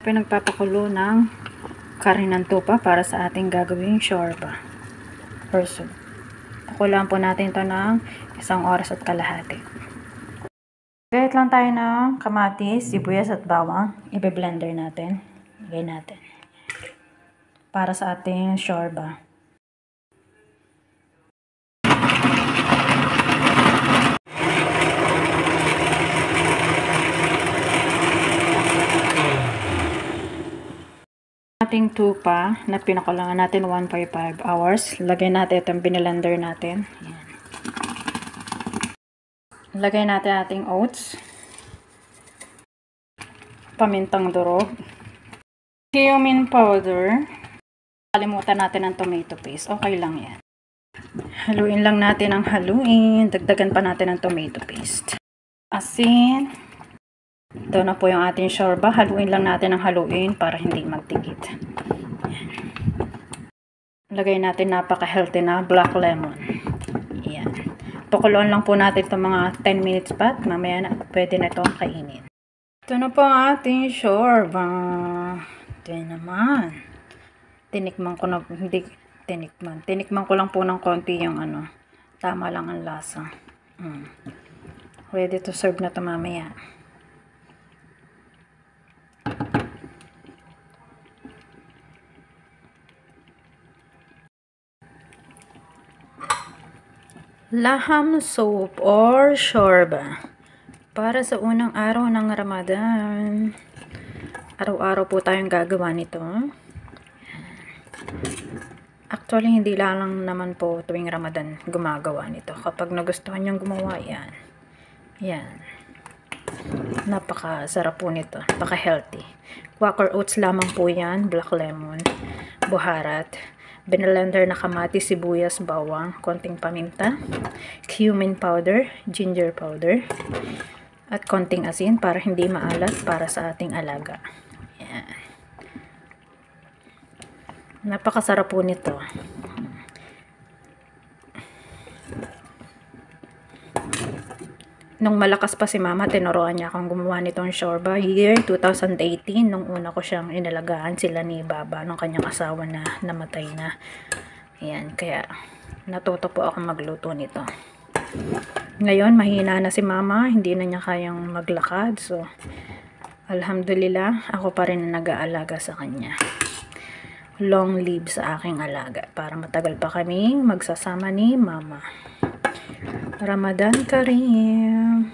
Pinagpapakulo ng karne ng tupa para sa ating gagawing shorba or soup. Pakulaan po natin ito ng 1 oras at kalahati. Gayat lang tayo ng kamatis, sibuyas at bawang. I-blender natin. Ilagay natin. Para sa ating shorba. Ating tupa na pinakulangan natin 1.5 hours. Lagay natin itong binilender natin. Ayan. Lagay natin ating oats. Pamintang durog. Cumin powder. Kalimutan natin ang tomato paste. Okay lang yan. Haluin lang natin ang haluin. Dagdagan pa natin ang tomato paste. Asin. Ito na po yung ating shorba. Haluin lang natin ang haluin para hindi magtigit. Ayan. Lagay natin napaka-healthy na black lemon. Ayan. Pakuluan lang po natin itong mga 10 minutes pa. Mamaya na pwede na itong kainin. Ito na po ang ating shorba. Ito naman. Tinikman ko na, hindi tinikman. Tinikman ko lang po ng konti yung ano. Tama lang ang lasa. Ready to serve na ito mamaya. Laham soup or shorba para sa unang araw ng Ramadan. Araw-araw po tayong gagawa nito. Actually, hindi lang naman po tuwing Ramadan gumagawa nito. Kapag nagustuhan niyong gumawa, yan. Yan. Napakasarap po nito. Napaka-healthy. Quaker oats lamang po yan. Black lemon. Buharat. Binilender na kamatis, sibuyas, bawang, konting paminta, cumin powder, ginger powder, at konting asin para hindi maalat para sa ating alaga. Yan. Napakasarap po nito. Nung malakas pa si mama, tinuruan niya akong gumawa nitong shorba. Year 2018, nung una ko siyang inalagaan sila ni Baba, nung kanyang asawa na namatay na. Ayan, kaya natuto po ako magluto nito. Ngayon, mahina na si mama, hindi na niya kayang maglakad. So, alhamdulillah, ako pa rin na nag-aalaga sa kanya. Long live sa aking alaga para matagal pa kaming magsasama ni mama. Ramadan Kareem.